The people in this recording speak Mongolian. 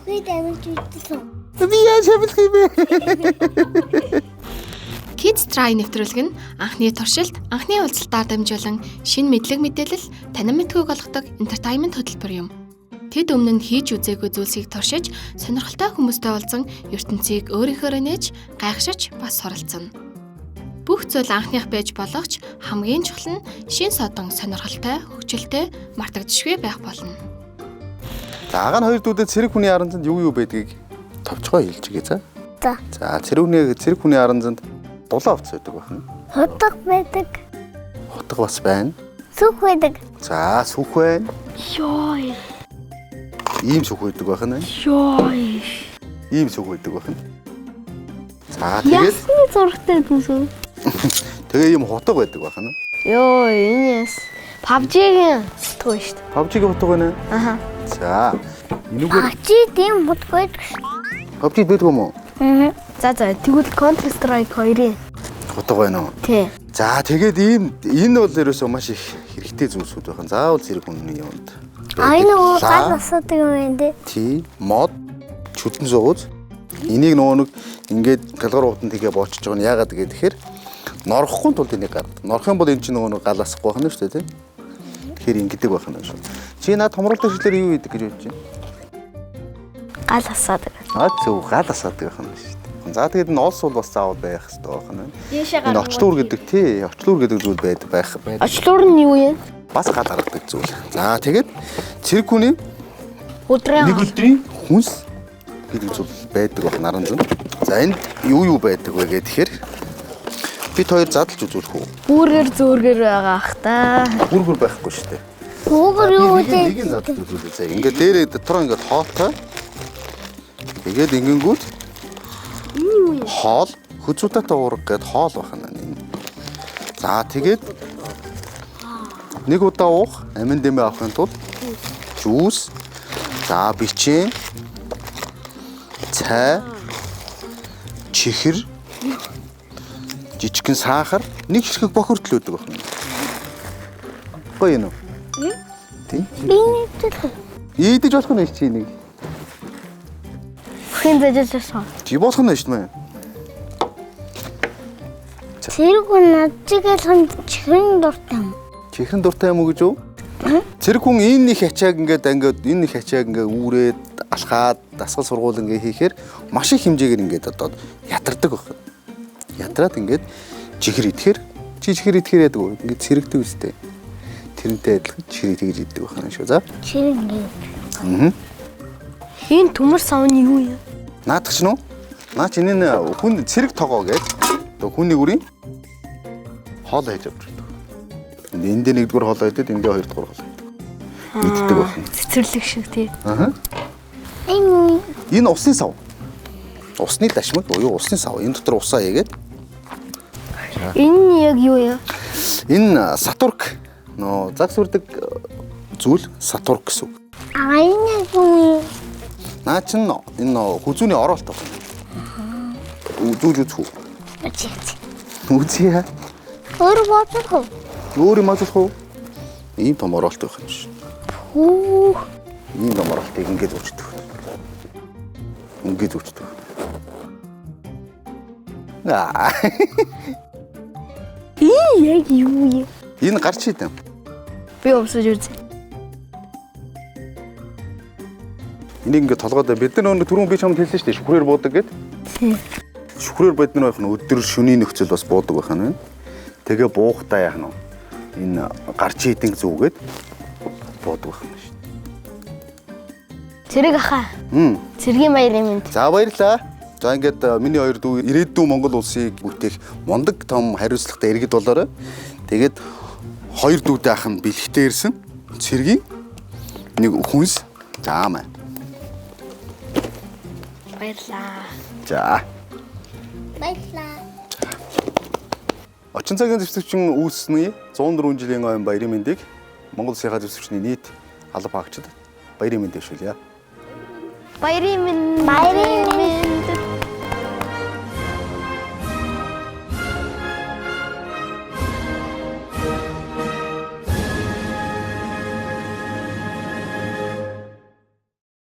Би дамжиж үзсэн. Би яаж хэлэх юм бэ? Kids Try нэвтрүүлэг нь анхны туршилт, анхны уулзалтаар дамжуулан шинэ мэдлэг мэдээлэл, танин мэдхүйг олгодог entertainment хөтөлбөр юм. Тэд өмнө нь хийж үзээгүй зүйлсийг туршиж, сонирхолтой хүмүүстэй уулзан ертөнцийг өөрийнхөөрөө нээж, гайхшиж бас суралцсан. Бүх зүйл анхных байж болох ч хамгийн чухал нь шин содон сонирхолтой, хөгжилтэй, мартагдшгүй байх болно. За агаан хоёр дүүдэд цэрэг хүний аран занд юу байдгийг товчгоо хэлчихье за. За цэрэг хүний аран занд дулаан овц байдаг байна. Хотго байдаг. Хотго бас байна. Сүх байдаг. За сүх байна. Ёй. Ийм сүх байдаг байна. Ёй. Ийм сүх байдаг байна. За тэгээд Ясны зурагтай дүүсүү. тэгээ ийм хотго байдаг байна. Ёй, энэс. PUBG-гийн туу шүү дээ. PUBG-гийн хотго байна. Аха. За энүүгээр PUBG тийм бодгоо байдаг шүү. PUBG байдаг юм уу? Аа. За тэгвэл Counter Strike 2-ын Хотго байна уу? тий. За тэгээд энэ бол ерөөсөө маш их хэрэгтэй зүйлсүүд байна. Заавал цэрэг хүний юмд. Энэ нөгөө гал асуудаг юм байна дээ. Тий, мод, чүдэн зууз. Энийг нөгөө нэг ингээд галгар ууданд тэгээ боочж байгаа нь яагаад гэхээр норхгүй тулд энийг гаргадаг. Норох юм бол энэ чинь нөгөө нэг гал асахгүй байна шүү дээ, тий. Тэгэхээр ингэдэг байна шүү. Чи наад томруулдаг шилээр юу хийдэг гэж бодож байна? Гал асуудаг. Зөв гал асаадаг байна шүү дээ. За тэгээд энэ олс бол бас заавал байх хэрэгтэй байна. Энэ очлуур гэдэг тий, очлуур гэдэг зүйл байх. Очлуур нь юу юм? Бас гал гаргадаг зүйл. За тэгээд цэрэг хүний Өдрийн нэг өдрийн хүнс гэдэг зүйл байдаг байна наран зэн. За энд юу байдаг вэ гэхээр бид хоёр задлж үзүүлэх үү? Бүргэр зөөргөр байгаа ах та. Бүргэр байхгүй шүү дээ. Бүргэр юу вэ? Нэг нь задлж үзүүлээ. За ингээд дээрээ дотроо ингээд хоотой. Тэгээд ингэнгүүт хоол хөзүүтатай уурга гэд хоол байна энэ. За тэгээд нэг удаа уух амин дэмээ авахын тулд жуус, за бичээ, цай, чихэр, жижигхэн сахар, нэг ширхэг бохирдол өгдөг байна. Гоё юм уу? Тийм. Би нэгдэл. Ийдэж болох нь чи нэг. Хин зэжсэн. Чи болох нь шүү дээ. Цэрэг надчигээ сон чихрэн дуртай юм. Чихрэн дуртай юм уу гэж юу? Цэрэг хүн энэ их ачааг ингээд энэ их ачааг ингээд үүрээд алхаад дасгал сургууль ингээд хийхээр маш их хэмжээгээр ингээд одоо ятардаг байна. Ятраад ингээд чихэр идэхээр чи чихэр идэхээр яадаг вэ? Ингээд цэрэгдэг үстэй. Тэрнтэй адилхан чихэр тэгж иддэг байна шүү. За. Чихрэн ингээд. Аа. Энэ төмөр савны юу юм? Наадах ч нөө? Наа чи энэ хүн цэрэг тогоо гэж хүний үрийн хоол хийж авч байдаг. Энд нэгдүгээр хоол хийдэг, энд хоёрдугаар хоол хийдэг. Иддэг байна. Цэцэрлэг шиг тий. Аа. Энэ усны сав. Усны дашмаг буюу усны сав. Энэ дотор усаа хийгээд. Энэ яг юу юм? Энэ сатурк. Нөө загс үрдэг зүйл сатурк гэсэн үг. Энэ юу? Наа чин энэ хүзүүний оролт байна. Үзүүл үзхүү. Үзье. Өөр бодлох уу? Өөр юм ажиллах уу? Ийм том оролт байх юм шиг. Хүү. Ийм том оролтыг ингэж үүсдэг. Ингэж үүсдэг. Аа. Яг юу юм? Энэ гарч идэв. Би өмсөж үзье. Энийг ингээд толгойд бид нар өнөө түрүүн би чамд хэлсэн шүү дээ. Шүхрээр буудаг гэд. Тийм. Шүхрээр бодно байх нь өдөр шөнийн нөхцөл бас буудаг байх нь. Тэгээ буухтаа яах нь энэ гарч идэг зүгээд буудаг байх нь шүү. Цэрэг ахаа. Цэргийн баярын минь. За баярлаа. За ингээд миний хоёр дүү ирээдүйн Монгол улсыг бүтээх мундаг том хариуцлагатай иргэд болоорой. Тэгээд хоёр дүүтэй ах нь бэлэгтэй ирсэн. Цэргийн нэг хүнс заамаа. Баярлаа. За. Баярлаа. Очин цагийн зөвсөвчин үүссэний 104 жилийн ойн баярын мэндийг Монгол Улсын зөвсөвчний нийт алба хаагчид баярын мэнд дэвшүүлье. Баярын минь. Баярын минь.